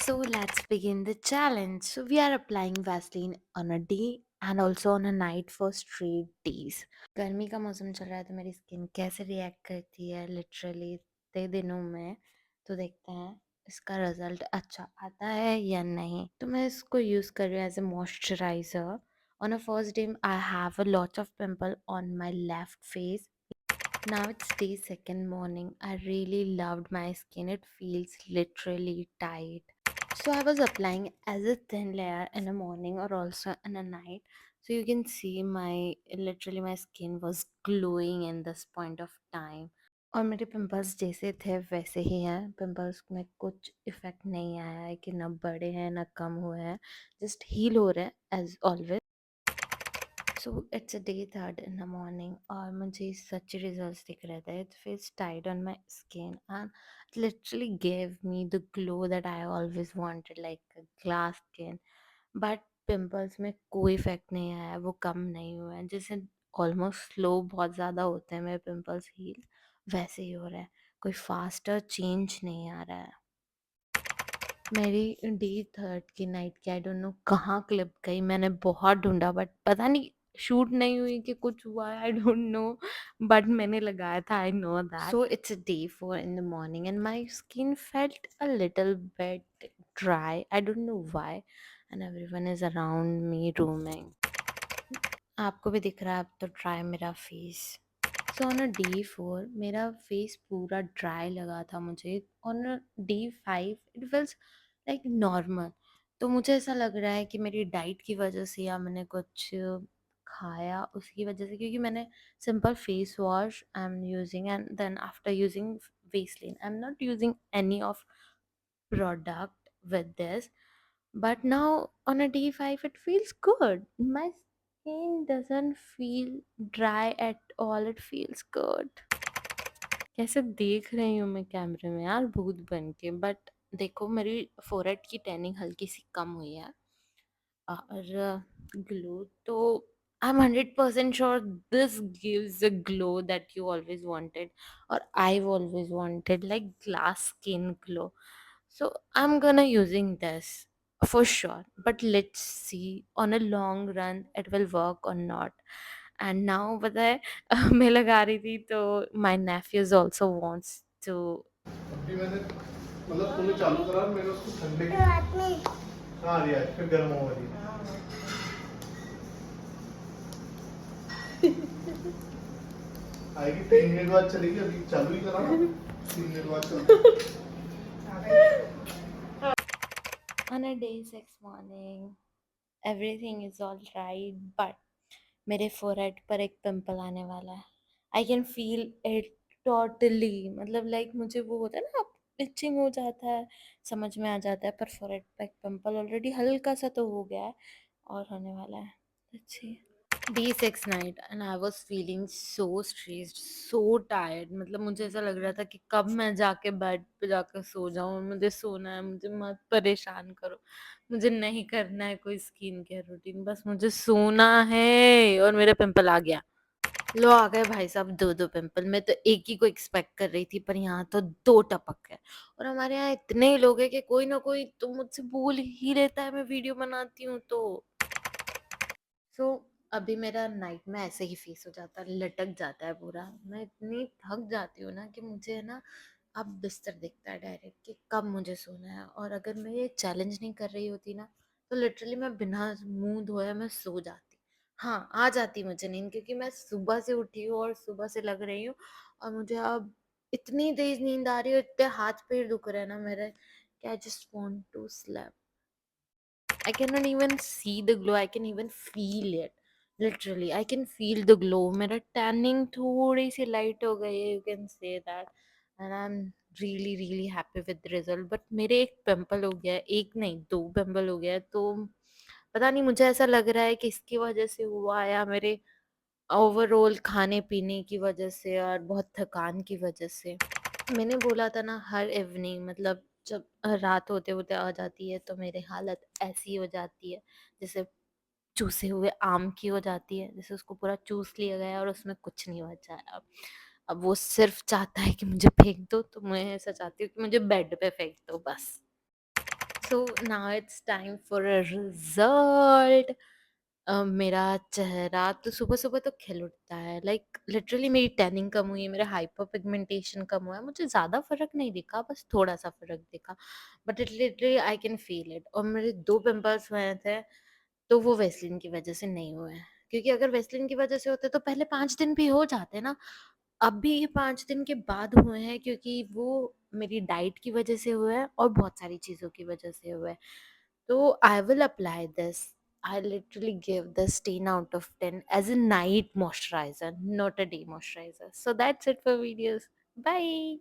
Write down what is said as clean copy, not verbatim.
So let's begin the challenge. So we are applying Vaseline on a day and also on a night for straight days. गर्मी का मौसम चल रहा है तो मेरी स्किन कैसे रिएक्ट करती है लिटरली इतने दिनों में, तो देखते हैं इसका रिजल्ट अच्छा आता है या नहीं। तो मैं इसको यूज़ कर रही हूँ as a moisturiser. On a first day I have a lot of pimple on my left face. Now it's day second morning. I really loved my skin. It feels literally tight. So I was applying as a thin layer in the morning or also in the night. So you can see my skin was glowing in this point of time. और मेरे pimples जैसे थे वैसे ही हैं. Pimples में कुछ effect नहीं आया है कि ना बढ़े हैं ना कम हुए हैं. जस्ट हील हो रहे हैं as always. So it's a day third in the morning और मुझे सच रिजल्ट्स दिख रहे थे. It feels tight on my skin and literally gave me the glow that I always wanted, like glass skin. But pimples में कोई effect नहीं आया है, वो कम नहीं हुए हैं. जैसे ऑलमोस्ट स्लो बहुत ज़्यादा होते हैं मेरे पिंपल्स हील, वैसे ही हो रहा है. कोई फास्टर चेंज नहीं आ रहा है. मेरी डे थर्ड की नाइट की आई डोंट नो कहाँ क्लिप गई. मैंने बहुत ढूंढा बट पता नहीं शूट नहीं हुई कि कुछ हुआ है, आई डोंट नो. बट मैंने लगाया था, I know that. So it's a day four in the morning and my skin felt a little bit dry. I don't know why and everyone is around me rooming. आपको भी दिख रहा है अब तो ड्राई मेरा face. So on a day four मेरा face पूरा ड्राई लगा था मुझे. On a day five it feels like normal. तो मुझे ऐसा लग रहा है कि मेरी डाइट की वजह से या मैंने कुछ खाया उसकी वजह से, क्योंकि मैंने simple face wash I am using and then after using Vaseline I am not using any of product with this. But now on a D5 it feels good. My skin doesn't feel dry at all. It feels good. कैसे देख रही हूँ मैं कैमरे में यार, भूत बन के. बट देखो मेरी फोरहेड की टैनिंग हल्की सी कम हुई है और ग्लो तो I am 100% sure this gives a glow that you always wanted और I always wanted, like glass skin glow. So I'm gonna using this for sure, but let's see on a long run it will work or not. And now पता है मैं लगा रही थी तो my nephews also wants to. अभी मैंने मतलब तूने चालू करा मैंने उसको ठंडे की हाँ आ रही है फिर गर्म हो रही है आएगी 3 मिनट बाद चलेगी अभी चालू ही करा ना 3 मिनट बाद चल On a day six morning everything is all right, but मेरे फोरहेड पर एक पिंपल आने वाला है. I can feel it totally. मतलब लाइक मुझे वो होता है ना, इचिंग हो जाता है, समझ में आ जाता है. पर फोरहेड पर एक पिंपल ऑलरेडी हल्का सा तो हो गया है और होने वाला है. अच्छी D6 night and I was feeling so stressed, so tired. मतलब मुझे ऐसा लग रहा था कि कब मैं जाके बेड पे जाकर सो जाऊं. मुझे सोना है, मुझे मत परेशान करो. मुझे नहीं करना है कोई स्किन केयर रूटीन, बस मुझे सोना है. और मेरा पिंपल आ गया. लो आ गए भाई साहब, दो दो पिंपल. मैं तो एक ही को एक्सपेक्ट कर रही थी पर यहाँ तो दो टपक है. और हमारे यहाँ इतने ही लोग हैं कि कोई ना कोई तो मुझसे बोल ही लेता है मैं वीडियो बनाती हूँ तो. सो अभी मेरा नाइट में ऐसे ही फेस हो जाता है, लटक जाता है पूरा. मैं इतनी थक जाती हूँ ना कि मुझे है ना अब बिस्तर दिखता है डायरेक्ट कि कब मुझे सोना है. और अगर मैं ये चैलेंज नहीं कर रही होती ना तो लिटरली मैं बिना मुंह धोए मैं सो जाती. हाँ आ जाती मुझे नींद, क्योंकि मैं सुबह से उठी हूँ और सुबह से लग रही हूँ और मुझे अब इतनी तेज नींद आ रही है, इतने हाथ पैर दुख रहे हैं ना मेरे कि I just want to sleep. I cannot even see the glow. I can even feel it. Literally, I can feel the glow. मेरा tanning थोड़ी सी light हो गई है. You can say that, and I'm really really happy with the result. But मेरे एक pimple हो गया है, एक नहीं दो pimple हो गया है. तो पता नहीं, मुझे ऐसा लग रहा है कि इसकी वजह से हुआ या मेरे ओवरऑल खाने पीने की वजह से और बहुत थकान की वजह से. मैंने बोला था ना हर इवनिंग, मतलब जब रात होते होते आ जाती है तो मेरी हालत ऐसी हो जाती है जैसे चूसे हुए आम की हो जाती है, जैसे उसको पूरा चूस लिया गया है और उसमें कुछ नहीं बचा है. अब वो सिर्फ चाहता है कि मुझे फेंक दो, तो मैं ऐसा चाहती हूँ कि मुझे बेड पे फेंक दो बस. So now it's time for a result. मेरा चेहरा तो सुबह-सुबह तो खिल उठता है, लाइक लिटरली मेरी टैनिंग कम हुई है, मेरा हाइपर पिगमेंटेशन कम हुआ है, मुझे ज़्यादा फ़र्क नहीं दिखा, बस थोड़ा-सा फ़र्क दिखा, but it literally I can feel it. और मेरे 2 पिंपल्स हुए थे, तो वो वैसलीन की वज़ह से नहीं हुए हैं, क्योंकि अगर वैसलीन की वज़ह से होते तो पहले 5 दिन भी हो जाते ना। अभी ये 5 दिन के बाद हुए हैं, क्योंकि वो मेरी डाइट की वज़ह से हुए हैं और बहुत सारी चीज़ों की वज़ह से हुए हैं। So I will apply this. I literally give this 10 out of 10 as a night moisturizer, not a day moisturizer. So that's it for videos. Bye.